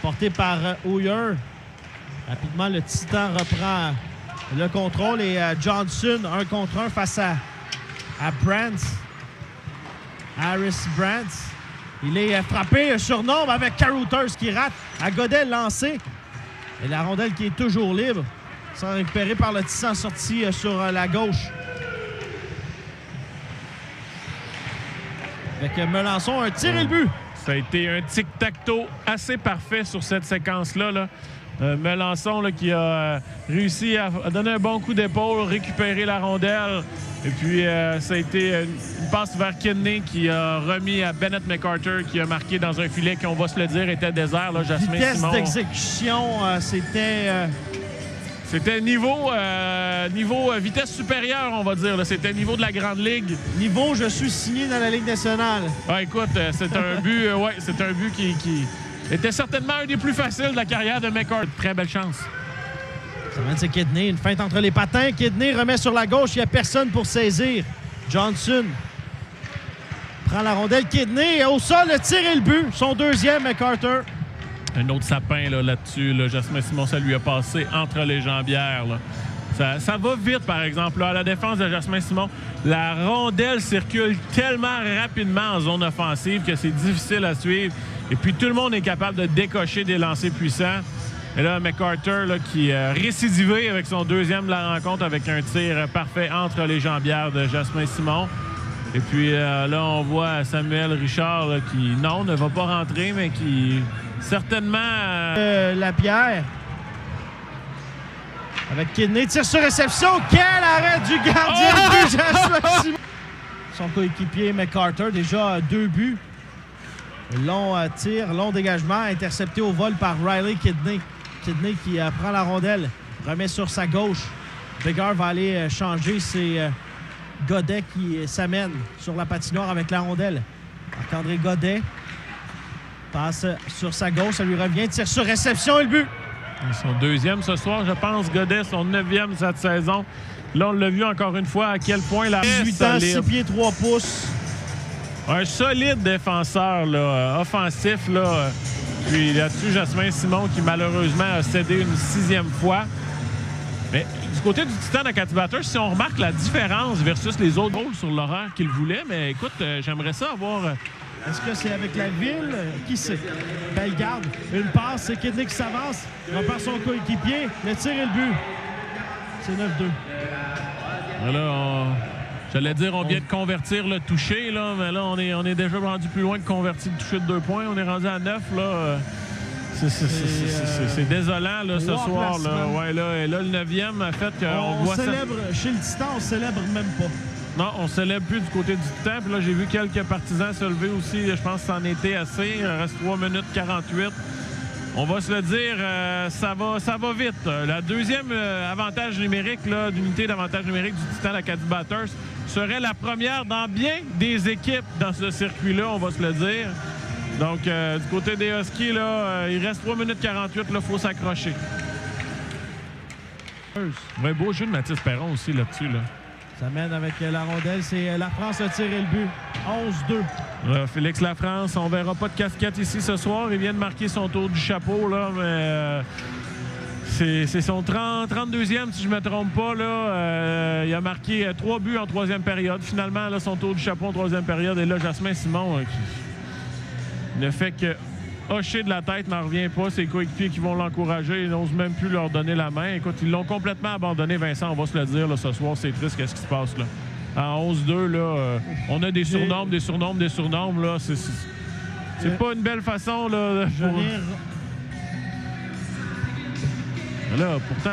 Apporté par Hoyer. Rapidement, le Titan reprend le contrôle et Johnson, 1 contre 1 face à Brandt. Harris Brandt. Il est frappé sur nombre avec Carothers qui rate. À Godet lancé. Et la rondelle qui est toujours libre. Sans récupérer par le Titan sorti sur la gauche. Avec Melançon, un tir et le but. Ça a été un tic-tac-toe assez parfait sur cette séquence-là. Là. Melançon là, qui a réussi à donner un bon coup d'épaule, récupérer la rondelle. Et puis, ça a été une passe vers Kidney qui a remis à Bennett McCarter qui a marqué dans un filet qui, on va se le dire, était désert. Là, Jasmin vitesse Simon. d'exécution, c'était... C'était niveau vitesse supérieure, on va dire. C'était niveau de la Grande Ligue. Niveau, je suis signé dans la Ligue nationale. Ah, écoute, c'est un but, c'est un but qui était certainement un des plus faciles de la carrière de McCarter. Très belle chance. Ça mène, c'est Kidney. Une feinte entre les patins. Kidney remet sur la gauche. Il n'y a personne pour saisir. Johnson prend la rondelle. Kidney au sol, le tir et le but. Son deuxième, McCarter. Un autre sapin là-dessus. Jasmin Simon, ça lui a passé entre les jambières. Là. Ça va vite, par exemple. Là, à la défense de Jasmin Simon, la rondelle circule tellement rapidement en zone offensive que c'est difficile à suivre. Et puis, tout le monde est capable de décocher des lancers puissants. Et là, McCarter là, qui a récidivé avec son deuxième de la rencontre avec un tir parfait entre les jambières de Jasmin Simon. Et puis là, on voit Samuel Richard là, qui, non, ne va pas rentrer, mais qui certainement... Lapierre. Avec Kidney, tir sur réception. Quel arrêt du gardien de but, Jasmin Simon. Son coéquipier McCarter, déjà 2 buts. Long tir, long dégagement, intercepté au vol par Riley Kidney. Kidney qui prend la rondelle, remet sur sa gauche. Bigard va aller changer. C'est Godet qui s'amène sur la patinoire avec la rondelle. Marc-André Godet passe sur sa gauche, ça lui revient. Tire sur réception et le but. Son deuxième ce soir, je pense. Godet, son 9e cette saison. Là, on l'a vu encore une fois à quel point la 18 ans, 6 pieds 3 pouces. Un solide défenseur là, offensif. Là. Puis là-dessus, Jasmin Simon qui malheureusement a cédé une 6e fois. Mais du côté du Titan d'Acadie Batters, si on remarque la différence versus les autres rôles sur l'horaire qu'il voulait, mais écoute, j'aimerais ça avoir... Est-ce que c'est avec la ville? Qui sait? Belle garde. Une passe, c'est Kidney qui s'avance. Repart son coéquipier. Le tir et le but. C'est 9-2. Là, j'allais dire, on vient de convertir le toucher, là, mais là, on est déjà rendu plus loin que convertir le toucher de 2 points. On est rendu à 9, là. C'est désolant, là, ce soir. Là. Ouais, là, et là, le 9e a fait qu'on voit célèbre, ça. Chez le Titan, on célèbre même pas. Non, on célèbre plus du côté du Titan. Puis là, j'ai vu quelques partisans se lever aussi. Je pense que ça en était assez. Il reste 3 minutes 48. On va se le dire, ça va vite. La deuxième avantage numérique, d'unité d'avantage numérique du Titan d'Acadie Batters serait la première dans bien des équipes dans ce circuit-là, on va se le dire. Donc, du côté des Huskies, là, il reste 3 minutes 48, il faut s'accrocher. Un beau jeu de Mathis Perron aussi là-dessus. Là. Ça mène avec la rondelle, c'est la France a tiré le but. 11-2. Félix Lafrance, on verra pas de casquette ici ce soir. Il vient de marquer son tour du chapeau, là, mais c'est son 32e, si je ne me trompe pas. Là. Il a marqué 3 buts en 3e période. Finalement, là, son tour du chapeau en 3e période. Et là, Jasmin Simon qui ne fait que hocher de la tête, n'en revient pas. Ses coéquipiers qui vont l'encourager, ils n'osent même plus leur donner la main. Écoute, ils l'ont complètement abandonné, Vincent, on va se le dire là, ce soir. C'est triste, qu'est-ce qui se passe là. À 11-2, là, on a des surnombres. Là. C'est pas une belle façon. Là, Je viens... Là, pourtant...